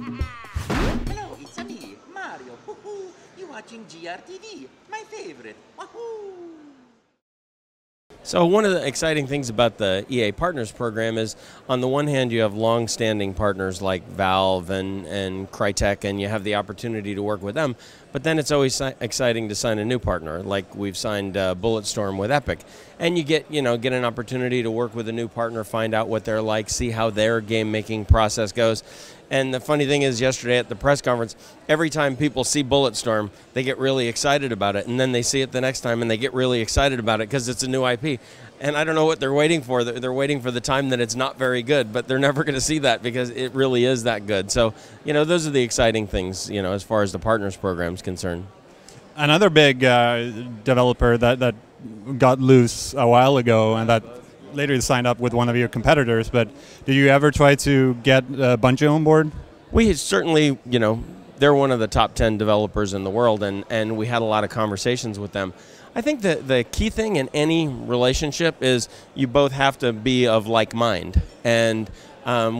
Hello, it's me, Mario. Woohoo! You watching GRTV, my favorite. Wahoo! So one of the exciting things about the EA Partners program is, on the one hand, you have long-standing partners like Valve and Crytek, and you have the opportunity to work with them. But then it's always exciting to sign a new partner, like we've signed Bulletstorm with Epic, and you get an opportunity to work with a new partner, find out what they're like, see how their game-making process goes. And the funny thing is, yesterday at the press conference, every time people see Bulletstorm, they get really excited about it, and then they see it the next time and they get really excited about it because it's a new IP. And I don't know what they're waiting for. They're waiting for the time that it's not very good, but they're never going to see that because it really is that good. So, those are the exciting things, as far as the Partners program is concerned. Another big developer that got loose a while ago and that later signed up with one of your competitors, but did you ever try to get Bungie on board? We certainly, they're one of the top 10 developers in the world, and we had a lot of conversations with them. I think that the key thing in any relationship is you both have to be of like mind, and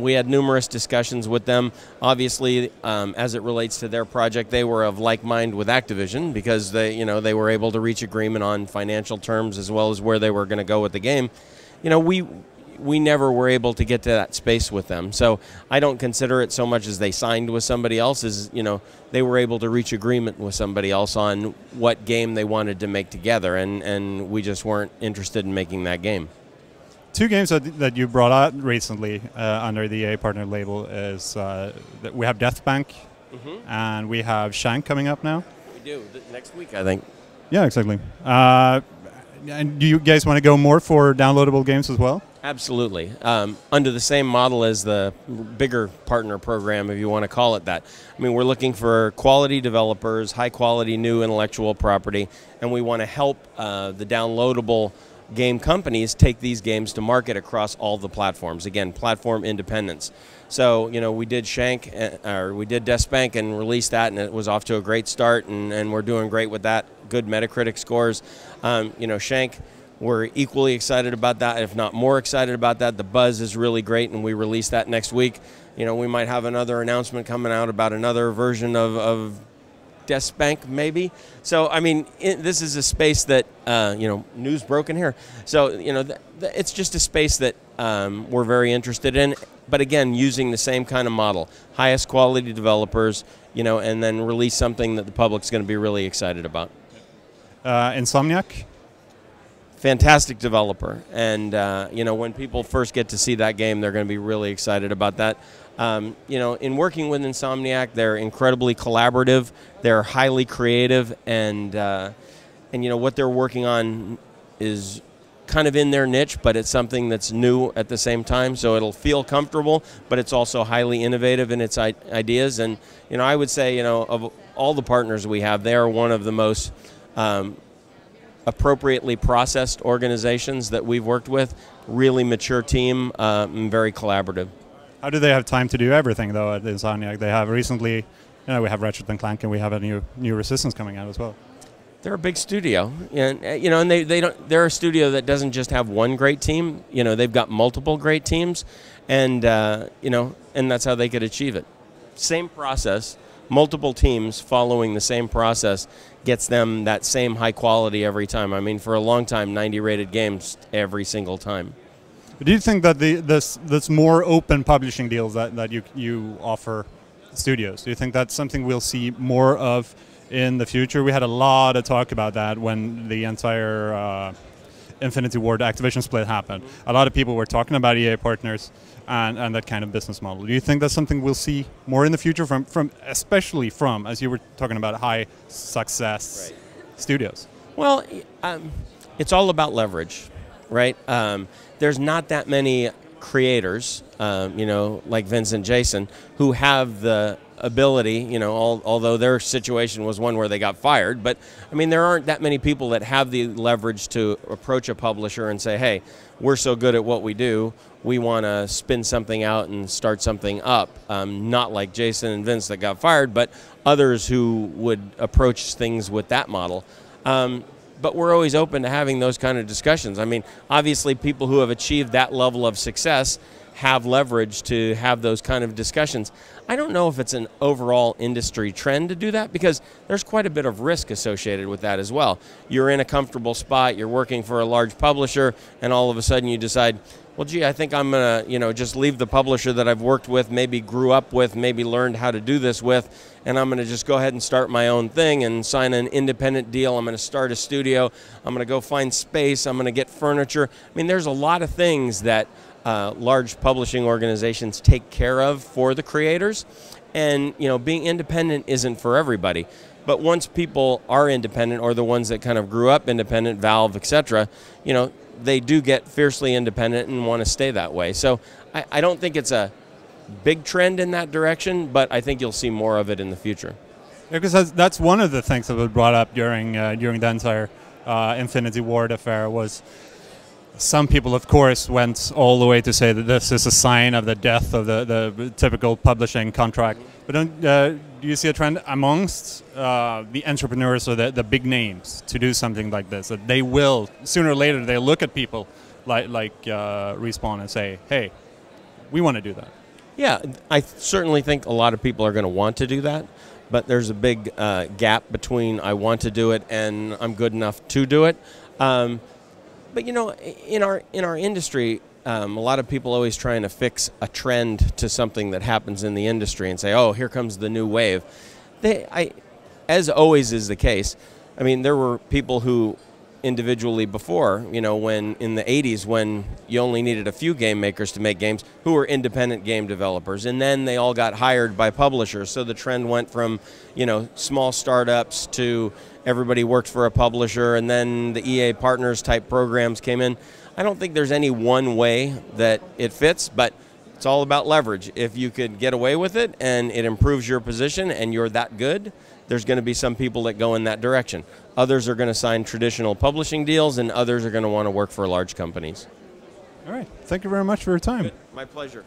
we had numerous discussions with them. Obviously, as it relates to their project, they were of like mind with Activision because they were able to reach agreement on financial terms as well as where they were going to go with the game. We never were able to get to that space with them. So I don't consider it so much as they signed with somebody else as, they were able to reach agreement with somebody else on what game they wanted to make together, and we just weren't interested in making that game. Two games that you brought out recently under the EA Partner label is that we have Deathbank and we have Shank coming up now. We do, next week, I think. Yeah, exactly. And do you guys want to go more for downloadable games as well? Absolutely. Under the same model as the bigger partner program, if you want to call it that. I mean, we're looking for quality developers, high-quality new intellectual property, and we want to help the downloadable game companies take these games to market across all the platforms. Again, platform independence. So, we did Shank, or we did Deathbank and released that, and it was off to a great start, and we're doing great with that. Good Metacritic scores. Shank, we're equally excited about that, if not more excited about that. The buzz is really great, and we release that next week. We might have another announcement coming out about another version of Deathbank, maybe. So, I mean, this is a space that, news broken here. So, it's just a space that we're very interested in. But again, using the same kind of model, highest quality developers, and then release something that the public's going to be really excited about. Insomniac? Fantastic developer, and when people first get to see that game, they're going to be really excited about that. In working with Insomniac, they're incredibly collaborative, they're highly creative, and what they're working on is kind of in their niche, but it's something that's new at the same time, so it'll feel comfortable, but it's also highly innovative in its ideas. And I would say, of all the partners we have, they are one of the most appropriately processed organizations that we've worked with. Really mature team, and very collaborative. How do they have time to do everything though at Insomniac? They have recently, we have Ratchet & Clank, and we have a new Resistance coming out as well. They're a big studio, and and they're a studio that doesn't just have one great team. They've got multiple great teams, and and that's how they could achieve it. Same process, multiple teams following the same process gets them that same high quality every time. I mean, for a long time, 90 rated games every single time. Do you think that this more open publishing deals that you offer studios, do you think that's something we'll see more of in the future? We had a lot of talk about that when the entire Infinity Ward Activision split happened. A lot of people were talking about EA Partners and that kind of business model. Do you think that's something we'll see more in the future especially from, as you were talking about, high success studios? Well, it's all about leverage, right? There's not that many creators, like Vince and Jason, who have the ability, although their situation was one where they got fired, but I mean, there aren't that many people that have the leverage to approach a publisher and say, hey, we're so good at what we do, we want to spin something out and start something up. Not like Jason and Vince that got fired, but others who would approach things with that model. But we're always open to having those kind of discussions. I mean, obviously people who have achieved that level of success have leverage to have those kind of discussions. I don't know if it's an overall industry trend to do that, because there's quite a bit of risk associated with that as well. You're in a comfortable spot, you're working for a large publisher, and all of a sudden you decide, well, gee, I think I'm going to, just leave the publisher that I've worked with, maybe grew up with, maybe learned how to do this with, and I'm going to just go ahead and start my own thing and sign an independent deal. I'm going to start a studio. I'm going to go find space. I'm going to get furniture. I mean, there's a lot of things that large publishing organizations take care of for the creators, and being independent isn't for everybody. But once people are independent, or the ones that kind of grew up independent, Valve, etc., they do get fiercely independent and want to stay that way. So I don't think it's a big trend in that direction, but I think you'll see more of it in the future. Yeah, because that's one of the things that was brought up during the entire Infinity Ward affair. Was some people, of course, went all the way to say that this is a sign of the death of the typical publishing contract. But do you see a trend amongst the entrepreneurs or the big names to do something like this? That they will, sooner or later, they look at people like Respawn and say, hey, we want to do that. Yeah, I certainly think a lot of people are going to want to do that. But there's a big gap between I want to do it and I'm good enough to do it. But in our industry, a lot of people always trying to fix a trend to something that happens in the industry and say, oh, here comes the new wave. As always is the case, I mean, there were people who individually before, when in the 80s, when you only needed a few game makers to make games, who were independent game developers, and then they all got hired by publishers. So the trend went from, small startups to everybody worked for a publisher, and then the EA Partners type programs came in. I don't think there's any one way that it fits, but it's all about leverage. If you could get away with it and it improves your position and you're that good, there's going to be some people that go in that direction. Others are going to sign traditional publishing deals, and others are going to want to work for large companies. All right. Thank you very much for your time. My pleasure.